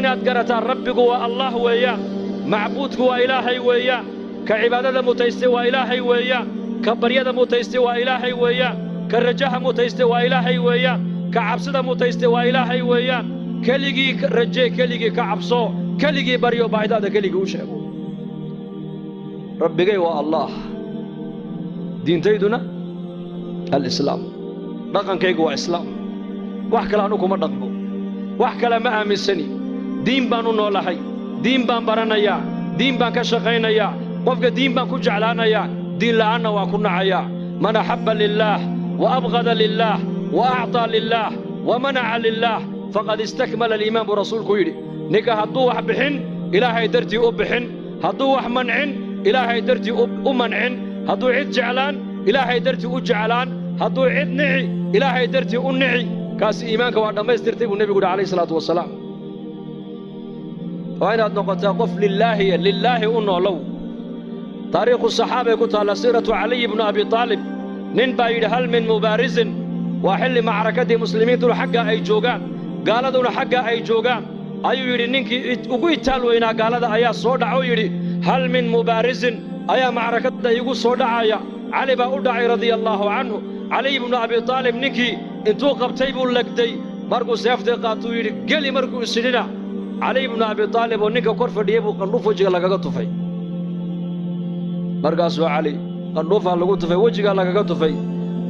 inaad garataan rabbigu waa allah weeyaan, macbuudku waa ilaahay weeyaan, ka cibaadada mutaystay waa ilaahay weeyaan, ka baryada mutaystay waa ilaahay weeyaan, ka rajaha mutaystay waa ilaahay weeyaan, ka cabsida mutaystay waa ilaahay weeyaan. keligii rajee, keligii ka cabso, keligii baryo, baahidaada keligii u sheego. rabbigay waa allah, diintayduna alislaam, dhaqankaygu waa islaam. wax kale anu kuma dhaqmo, wax kale ma aaminsani. diin baan u noolahay, diin baan baranayaa, diin baan ka shaqaynayaa, qofka diin baan ku jeclaanayaa, diin la'aanna waan ku nacayaa. man axabba lillaah wa abghada lillaah wa acطaa lillaah wa manaca lillaah faqad istakmala aliimaan buu rasuulku yidhi. ninka hadduu wax bixin ilaahay dartii u bixin, hadduu wax mancin ilaahay dartii u mancin, hadduu cid jeclaan ilaahay dartii u jeclaan, hadduu cid nici ilaahay dartii u nici, kaasi iimaanka waa dhammaystirtay buu nebigu yidhi calayhi salaatu wasalaam. waa inaad noqotaa qof lillaahi u noolow. taariikhu saxaabay ku taalla siiratu caliy ibnu abi aalib. nin baa yidhi hal min mubaarisin, waa xilli macrakaddii muslimiintuna xaggaa ay joogaan, gaaladuna xaggaa ay joogaan, ayuu yidhi ninkii ugu itaal weynaa gaalada ayaa soo dhacoo yidhi hal min mubaarisin, ayaa macrakadda igu soo dhacaya. cali baa u dhacay radia allaahu canhu. caliy ibnu abi aalib ninkii intuu qabtay buu legday, markuu seeftay qaatuu yidhi geli. markuu isidhina caliy ibnu abi aalib oo ninka kor fadhiyey buu qandhuuf wejiga lagaga tufay. markaasuu cali qandhuufaa lagu tufay, wejigaa lagaga tufay.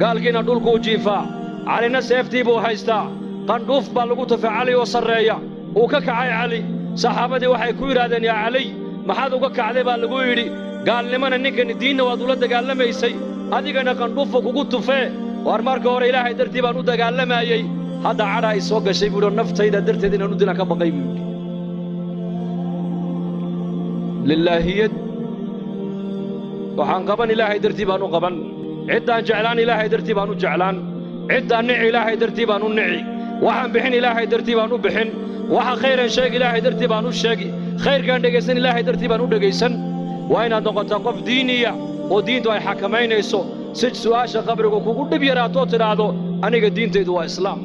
gaalkiina dhulkuu jiifaa, calina seeftii buu haystaa, qandhuuf baa lagu tufay cali oo sarreeya. uu ka kacay cali. saxaabadii waxay ku yidhaahdeen yaa caliy maxaad uga kacday baa lagu yidhi. gaalnimana ninkani diinna waad ula dagaalamaysay, adigana qandhuufa kugu tufee. waar marka hore ilaahay dartii baan u dagaalamayey, hadda cadhaa i soo gashay buuhi oo naftayda darteed inaan u dilaan ka baqay buu yidhi. lillaahiyad waxaan qaban ilaahay dartii baan u qaban, ciddaan jeclaan ilaahay dartii baan u jeclaan, ciddaan nici ilaahay dartii baan u nici, waxaan bixin ilaahay dartii baan u bixin, waxa khayran sheeg ilaahay dartii baan u sheegi, khayrkaan dhegaysan ilaahay dartii baan u dhegaysan. waa inaad noqotaa qof diiniya oo diintu ay xakamaynayso, si su'aasha qabrigu kugu dhib yaraatoo tidhaahdo aniga diintaydu waa islaam.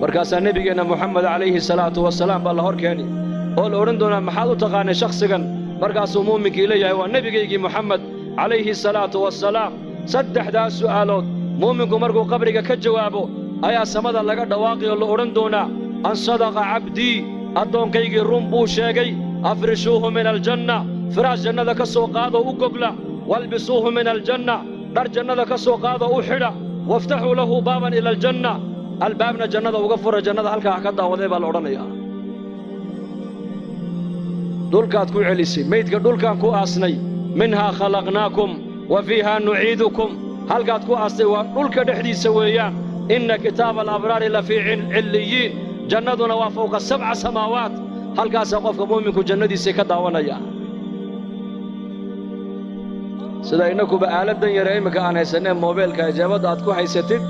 markaasaa nebigeenna muxamed calayhi salaatu wasalaam baa la hor keeni oo la odhan doonaa maxaad u taqaanay shakhsigan. markaasuu muuminkii leeyahay waa nebigaygii muxamed calayhi salaatu wassalaam. saddexdaas su'aalood muuminku markuu qabriga ka jawaabo ayaa samada laga dhawaaqi oo la odhan doonaa an sadaqa cabdii, addoonkaygii run buu sheegay. afrishuuhu min aljanna, firaash jannada ka soo qaadoo u gogla. walbisuuhu min aljanna, dhar jannada ka soo qaadoo u xidha. waftaxuu lahu baaban ila aljanna, albaabna jannada uga fura, jannada halkaa ha ka daawaday baa la odhanayaa. dhulkaad ku celisay, maydka dhulkaan ku aasnay. minhaa khalaqnaakum wa fiihaa nuciidukum, halkaad ku aastay waa dhulka dhexdiisa weeyaan. inna kitaaba alabraari la fii cilliyiin, jannaduna waa fawqa 7 samaawaat. halkaasaa qofka mu'minku jannadiisay ka daawanaya. sida innakuba aaladdan yare imminka aan haysaneen moobeelka ijaabadda aad ku haysatid,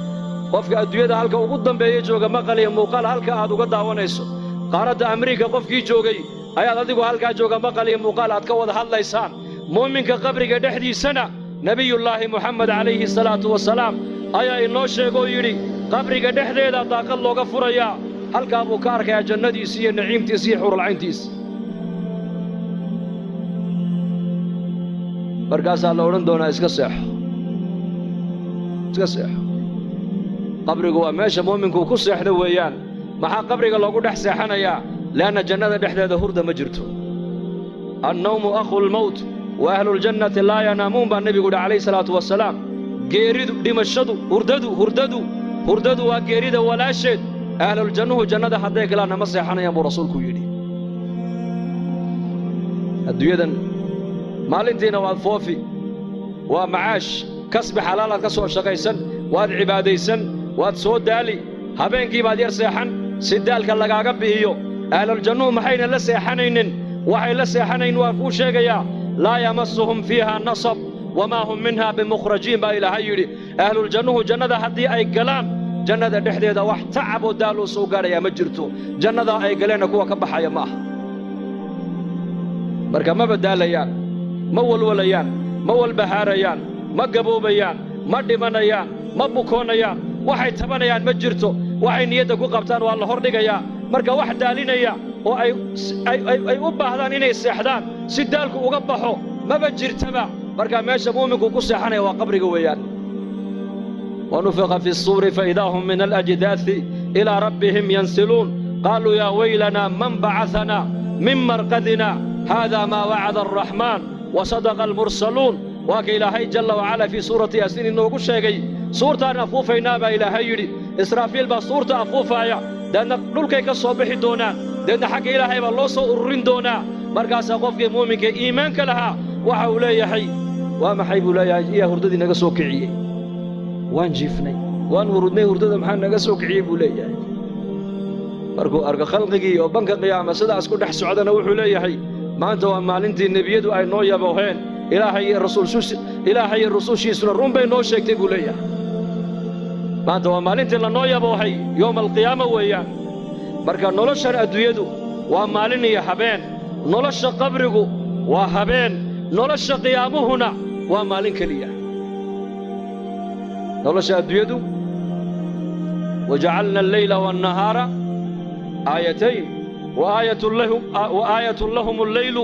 qofka adduunyada halka ugu dambeeya jooga maqal iyo muuqaal halka aad uga daawanayso. qaaradda amriika qofkii joogay ayaad adigu halkaa jooga maqal iyo muuqaal aad ka wada hadlaysaan. muuminka qabriga dhexdiisana nebiyullaahi muxamed calayhi salaatu wasalaam ayaa inoo sheegoo yidhi qabriga dhexdeeda daaqad looga furayaa, halkaa buu ka arkayaa jannadiisi iyo naciimtiisi iyo xurulcayntiisi. markaasaa la odhan doonaa iska seexo, iska seexo. qabrigu waa meesha mu'minku ku seexdo weeyaan. maxaa qabriga loogu dhex seexanayaa? le'anna jannada dhexdeeda hurda ma jirto. annawmu akhulmawt wa ahluljannati laa yanaamuun baa nebigu yidhi calayhi salaatu wasalaam. geeridu, dhimashadu, hurdadu waa geerida walaasheed. ahluljannuhu jannada hadday galaanna ma seexanayaan buu rasuulku yidhi. adduunyadan maalintiina waad foofi, waa macaash, kasbi xalaalaad ka soo shaqaysan, waad cibaadaysan, waad soo daali. habeenkii baad yar seexan si daalka lagaaga bi'iyo. ahluljannuhu maxayna la seexanaynin? waxay la seexanayn waa kuu sheegayaa. laa yamassuhum fiihaa nasab wamaa hum minhaa bimukhrajiin baa ilaahay yidhi. ahluljannuhu jannada haddii ay galaan, jannada dhexdeeda wax tacab oo daal uu soo gaadhayaa ma jirto. jannadaa ay galeenna kuwa ka baxaya ma aha. marka ma badaalayaan, ma walwalayaan, ma walbahaarayaan, ma gaboobayaan, ma dhimanayaan, ma bukoonayaan. waxay tabanayaan ma jirto. waxay niyadda ku qabtaan waa la hordhigayaa marka wax daalinaya oo ay u baahdaan inay seexdaan si daalku uga baxo maba jirtaba marka meesha mu'minku ku seexanaya waa qabriga weeyaan ونفخ في الصور فإذا هم من الأجداث إلى ربهم ينسلون قالوا يا ويلنا من بعثنا من مرقدنا هذا ما وعد الرحمن وصدق المرسلون وك إلهي جل وعلا في سورة ياسين إنه كل شيء سورة أفوفينا با إلهي يري إسرافيل با سورة أفوفايا لأن نلقيك الصبح دونا لأن حق إلهي بالله سأرين دونا مرقاس قفك مؤمنك إيمانك لها وحولا يحي وما حيب لا يا هرددي نقصوكعي وان جيفني وان وردني هردد محان نقصوكعي بولي markuu arko khalqigii oo banka qiyaama sidaas ku dhex socdana wuxuu leeyahay maanta waa maalintii nebiyadu ay noo yabooheen ilaahay iyo rasuushiisuna run bay noo sheegtay buu leeyahay maanta waa maalintii la noo yaboohay yowma alqiyaama weeyaan marka noloshan adduunyadu waa maalin iyo habeen nolosha qabrigu waa habeen nolosha qiyaamuhuna waa maalin keliya nolosha adduunyadu wajacalna alleyla waannahaara آيتين وآية لهم الليل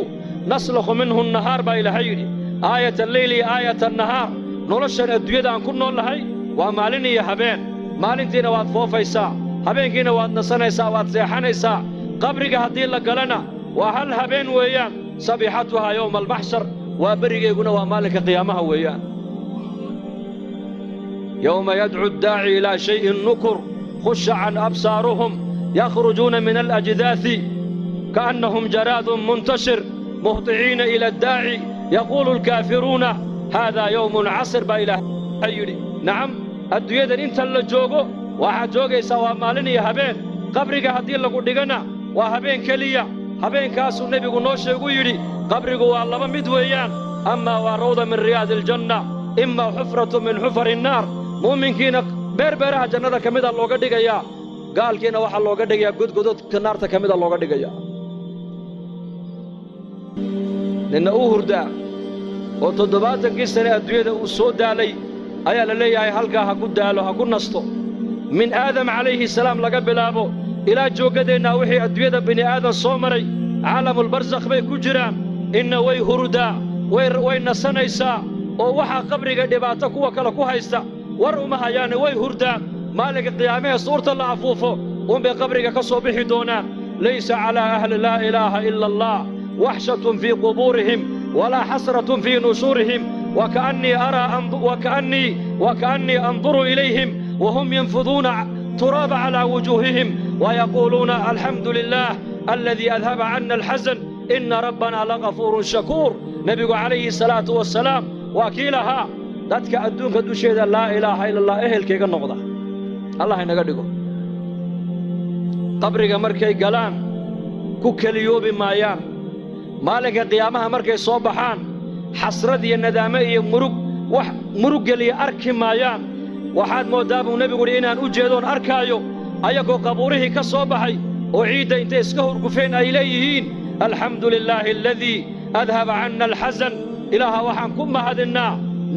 نسلخ منه النهار با إلهي آية الليل آية النهار نولشن الدنيا أن كنا لهي ومالين يا هبين مالين تينا واد فوفيسا هبين كينا واد نسنيسا واد سيحانيسا قبرك هدي لقلنا وهل هبين ويان صبيحتها يوم المحشر وبرق يقولنا ومالك قيامها ويان يوم يدعو الداعي إلى شيء نكر خش عن أبصارهم يخرجون من الأجداث كأنهم جراد منتشر مهطعين إلى الداعي يقول الكافرون هذا يوم عسر بإله أيري نعم الدنيا انت اللي جوغو واحد جوغي سوا مالني هبين قبرك هدي اللي قدقنا وهبين كليا هبين كاسو النبي قنوش يقولي قبرك والله مدويان أما وروضة من رياض الجنة إما حفرة من حفر النار مؤمن كينا بربرها جنة كميدا اللي قدقيا قال كينا waxa looga dhigaya gudgudud kanaarta kamida looga dhigaya nina uu hurda oo 70 sano adduunyada uu soo daalay ayaa la leeyahay halka ha ku daalo ha ku nasto min aadam alayhi salaam laga bilaabo ila joogadeena wixii adduunyada bini aadam soo maray caalamul barzakh bay ku jiraan inna way hurda way nasanaysa oo waxa qabriga dhibaato kuwa kale ku haysta war uma hayaan way hurda مالك قيامه صورة الله عفوفه بقبرك كصبح دونا ليس على أهل لا إله إلا الله وحشة في قبورهم ولا حسرة في نشورهم وكأني أنظر إليهم وهم ينفضون تراب على وجوههم ويقولون الحمد لله الذي أذهب عنا الحزن إن ربنا لغفور شكور نبي عليه الصلاة والسلام وكيلها ذاتك أدونك دوشيدا لا إله إلا الله إهل كيك النقضة الله ينقدقه قبرك مركي قلان كوكليوب مايان مالك قيامها مركي صوبحان حسردي الندامي مرق لي أركي مايان وحاد موداب ونبي قول إنان أجيدون أركايو أيكو قبوره كصوبحي أعيد إنت اسكهر قفين إليهين الحمد لله الذي أذهب عنا الحزن إلها وحان كما هدنا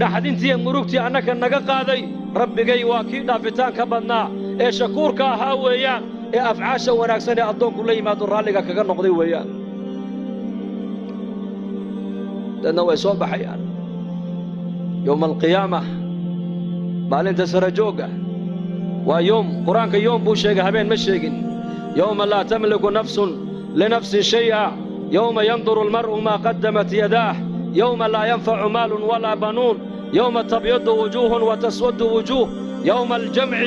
نحد انتي مرقتي أنك النقاقاذي ربي جاي واكيد دافتان كبدنا إيه شكورك ها ويان إيه أفعاشا وناكسني أدون كل ما درالك كغير نقضي ويان لأنه يصوب حيان يوم القيامة مالين تسرجوغا ويوم قرآنك يوم بوشيغا هبين مشيغين يوم لا تملك نفس لنفس شيئا يوم ينظر المرء ما قدمت يداه يوم لا ينفع مال ولا بنون يوم تبيض وجوه وتسود وجوه يوم الجمع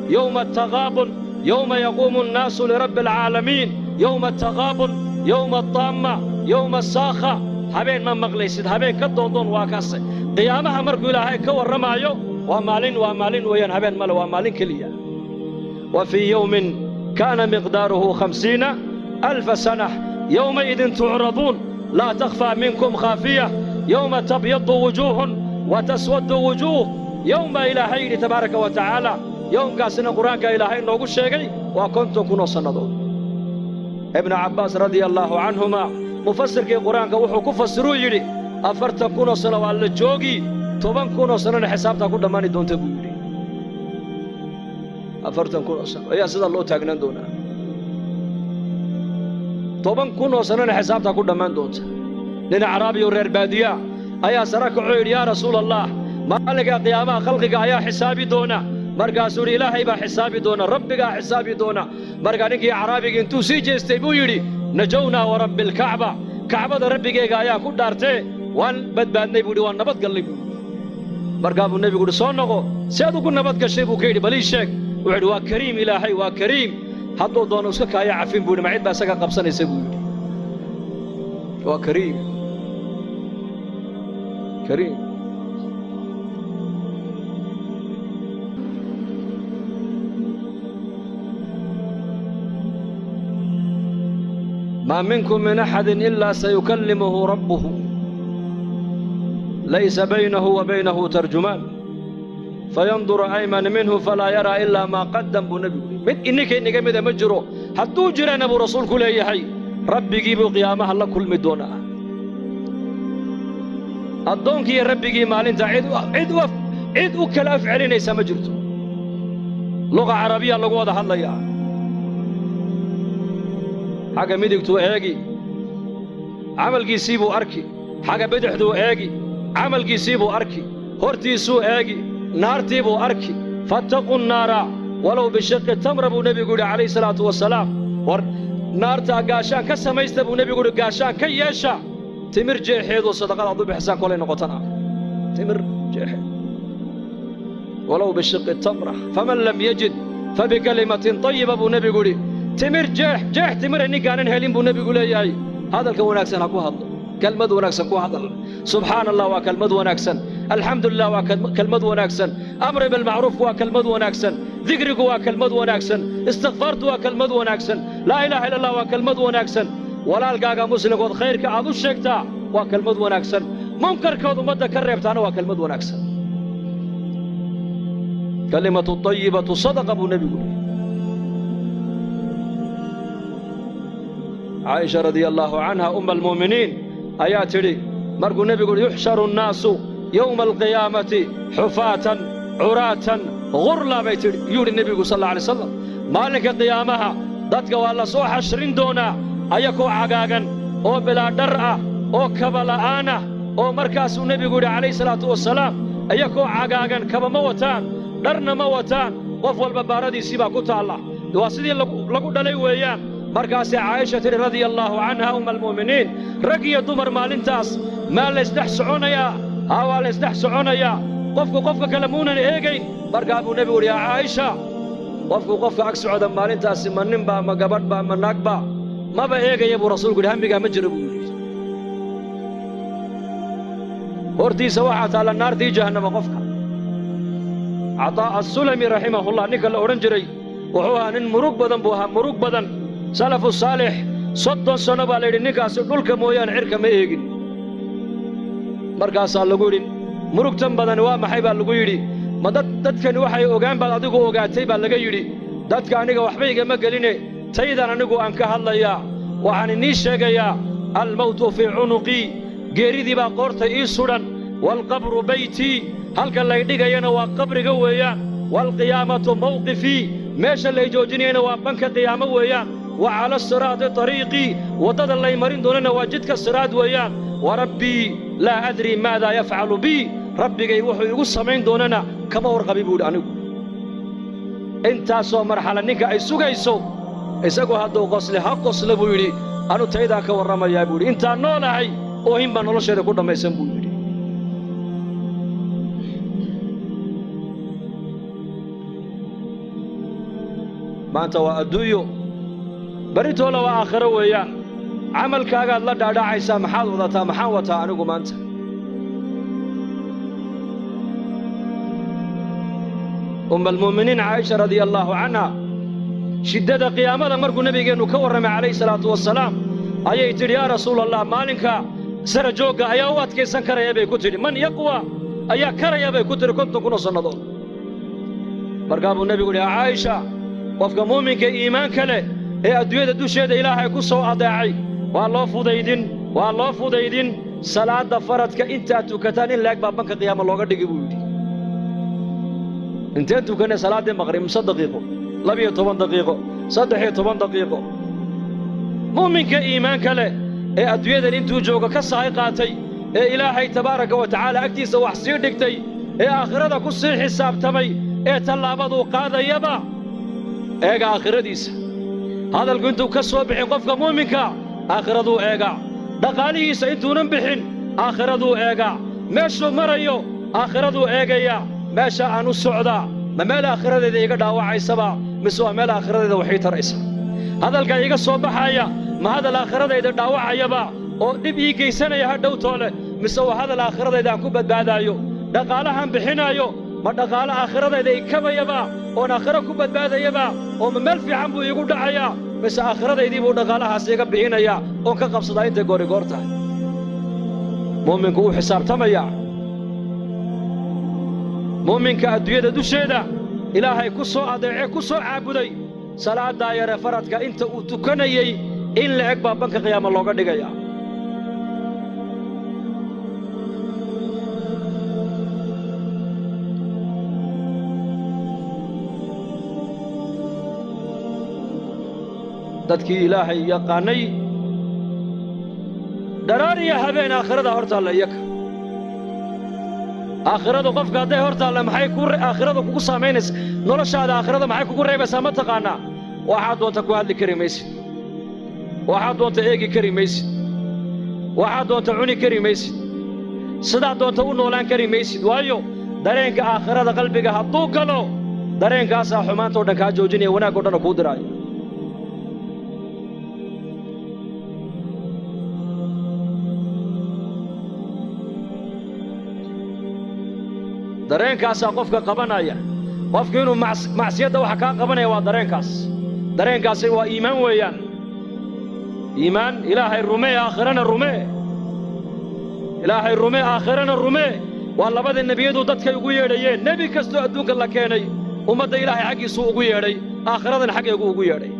يوم التغابن يوم يقوم الناس لرب العالمين يوم التغابن يوم الطامة يوم الساخة هبين من مغليسد هبين كدودون واكاسي قيامها مركو إلهي كور رمايو ومالين وين هبين مال ومالين كليا وفي يوم كان مقداره 50,000 سنة يومئذ تعرضون لا تخفى منكم خافية يوم تبيض وجوه وتسود وجوه يوم إلهي تبارك وتعالى يوم قاسنا قرآنك إلهي نوغو الشيقي وكنتم كنوا صندون ابن عباس رضي الله عنهما مفسر كي قرآنك وحو كفسروا يلي أفرتم كنوا صنوا على الجوغي طبان كنوا صنوا حسابتا كل ماني دون تبو يلي 40 kun oo sano ayaa sida loo taagnaan doonaa 10 kun oo sanana xisaabta ku dhamaan doonta nin Carabi oo reer baadiya ayaa saraka u yiri yaa rasuulallah maalinka qiyaamaha khalqiga ayaa xisaabi doona markaasuu ilaahay baa xisaabi doona rabbiga xisaabi doona markaa ninkii Carabiga intuu sii jeestay buu yiri najawna wa rabbil ka'ba ka'bada rabbigeega ayaa ku dhaartay waan badbaadnay buu waan nabad galnay markaa buu nabigu soo noqo si aad ugu nabad gashay buu ka yiri bal ii sheeg wuxuu yiri waa kariim ilaahay waa kariim hadduu doono iska kaaya cafin buu ma cid baa isaga qabsanaysa buu yiri waa kariim كريم ما منكم من أحد إلا سيكلمه ربه ليس بينه وبينه ترجمان فينظر أيمن منه فلا يرى إلا ما قدم بنبي من إنك ماذا مجرو حتى جرى نبو رسول كل يحي ربي جيبوا قيامها الله كل مدونا الدونك يا ربي جي مالنت عيد وكل أفعلين يسمى مجرته لغة عربية لغة هذا الله يا حاجة مدكتو أجي عمل جيسيبو أركي حاجة بدحدو أجي عمل جيسيبو أركي هرتي سو أجي نار تيبو أركي فاتقوا النار ولو بشق التمر أبو نبي يقول عليه الصلاة والسلام نار تاقاشان كسما يستبو نبي يقول قاشان كي يشا تمر جيحيد وصدقاء عضو بحسان كولي نقطنا تمر جيحيد ولو بشق التمرة فمن لم يجد فبكلمة طيبة أبو نبي يقول تمر جيح تمر إني كان هلين أبو نبي يقول ياي هذا الكون أكسن أكو هذا كلمة ونكسن كو هذا سبحان الله وكلمة ونكسن الحمد لله وكلمة ونكسن أمر بالمعروف وكلمة ونكسن ذكرك وكلمة ونكسن استغفرت وكلمة ونكسن لا إله إلا الله وكلمة ونكسن ولا القاقا مسلم قد خيرك عضو الشيكتا وكلمة ونكسن منكر كوضو مدى كريبتانا وكلمة ونكسن كلمة الطيبة صدق أبو نبي عائشة رضي الله عنها أم المؤمنين آيات لي مرقو النبي يقول يحشر الناس يوم القيامة حفاة عراة غرلا بيت يقول النبي صلى الله عليه وسلم مالك قيامها ضدك والله سو حشرين دونا أيكو عقاقا أو بلا درعة أو كبلاءانا أو مركز النبي يقول عليه الصلاة والسلام أيكو عقاقا كبا موتان درنا موتان وفوا البباردي سيبا كتا الله دواسدي لقود علي ويان مركز عائشة رضي الله عنها أم المؤمنين رقية دمر مالنتاس ما ليستحسعون يا هوا ليستحسعون يا قفك كلمونا إيجي مركز أبو نبي يا عائشة قفك أكسعود مالنتاس من نمبا ما قبر با ما نقبا ما بإيجي يا أبو رسول قل هم بقى مجربون وردي سواحة على النار دي جهنم قفك عطاء السلمي رحمه الله نكال أورنجري وهو أن مروق بدن بوها مروق بدن سلف الصالح صد الصنبا لدي نكاس دولك مويان عرك ما يجين مركز اللقولين مروق تنبدن ومحيبا اللقولي ما دادكن وحي اوغان بعد ادغو اوغاتay baa laga yiri dadka aniga waxba iga ma galine taydan anigu aan ka hadlaya waxaan inii sheegaya al mawt fi unuqi geeridi baa qoorta ii suran wal qabru bayti halka la dhigayana waa qabriga weeyaan wal qiyamatu mawqifi meesha la joojinayna waa banka qiyaamo weeyaan wa ala siraat tariiqi wadada la marin doonana waa jidka siraad weeyaan wa rabbi la adri maada yaf'alu bi rabbigay wuxuu igu sameyn doonana kama warqabi buu anigu inta soo marxala ninka ay sugayso isagu hadoo qosle ha qosle buu yiri anu tayda ka waramaya buu inta noolahay oo hinba nolosheeda ku dhamaysan buu yiri maanta waa adduunyo baritoola waa aakhiro weeyaan camalkaagaad la dhaadhacaysaa maxaad wadataa maxaan wataa anigu maanta المؤمنين عائشة رضي الله عنها شدة قيامة مركو نبي نكو ورمي عليه الصلاة والسلام أي تري يا رسول الله مالك سرجوك أيوات كي سنكر يبي كتري من يقوى أي كر يبي كتري كنت كنا صندوق مركب النبي يقول يا عائشة وفق مؤمن كإيمان كله هي أدوية دوشة إلهي كسو أداعي والله فضيدين صلاة فرت كإنت تكتان لك بابك قيام الله قد يجيبوني انتين تكون صلاة المغرب 5 دقيقة 12 دقيقة 13 دقيقة مؤمنك إيمانك له إيه أدوية انتو جوغا كالصايقاتي إيه إلهي تبارك وتعالى أكتيس وحسير دكتي إيه آخرة كسي حساب تمي إيه تلابضو قادة يبا إيه آخرة ديس هذا القنتو كسو بحين قفك مؤمنك آخرة دو إيه دقاليه سينتو ننبحين آخرة دو إيه ماشو مريو آخرة دو إيه ماشا عنو السعودة ما مال آخرة دي إيه داوعي سبا مسوا مال آخرة دي وحيط رئيسا هذا القايقة صوبحايا ما هذا الآخرة دي داوعي يبا oo dib ii geysanaya hadhow toole mise waa hadal aakhiradeeda aan ku badbaadayo dhaqaalahan bixinayo ma dhaqaale aakhiradeeda ay kabayaba oo aakhira ku badbaadayaba oo meel fiican buu igu dhacaya mise aakhiradeedii buu dhaqaalahaas iga bixinaya oo ka qabsada inta goorta muuminku uu xisaabtamaya muuminka adduunyada dusheeda ilaahay ku soo adeecay ku soo caabuday salaada yare faradka inta uu tukanayay in la eg baabanka qiyaamo looga dhigaya dadkii ilaahay yaqaanay daraariya habeen aakhirada hortaalla iyaka aakhiradu qofka hadday hortaalla maxay aakhiradu kugu saamaynaysa noloshaada aakhirada maxay kugu reebaysaa ma taqaanaa waxaad doonta ku hadli kari maysid waxaad doonta eegi kari maysid waxaad doonta cuni kari maysid sidaad doonta u noolaan kari maysid waayo dareenka aakhirada qalbiga hadduu galo dareenkaasaa xumaanta oo dhan kaa joojinaya wanaag oo dhan kuu diraayo dareenkaasaa qofka qabanaya qofku inuu macsiyadda waxa kaa qabanaya waa dareenkaasi waa iimaan weeyaan iimaan ilaahay rumee aakhirana rumee ilaahay rumee aakhirana rumee waa labada nebiyadu dadkay ugu yeedhayeen nebi kastoo adduunka la keenay ummadda ilaahay xaggiisuu ugu yeedhay aakhiradan xaggeegu ugu yeedhay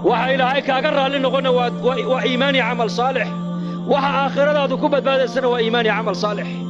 waxa ilaahay kaaga raalli noqona waa iimaan iyo camal saalix waxa aakhiradaadu ku badbaadaysana waa iimaan iyo camal saalix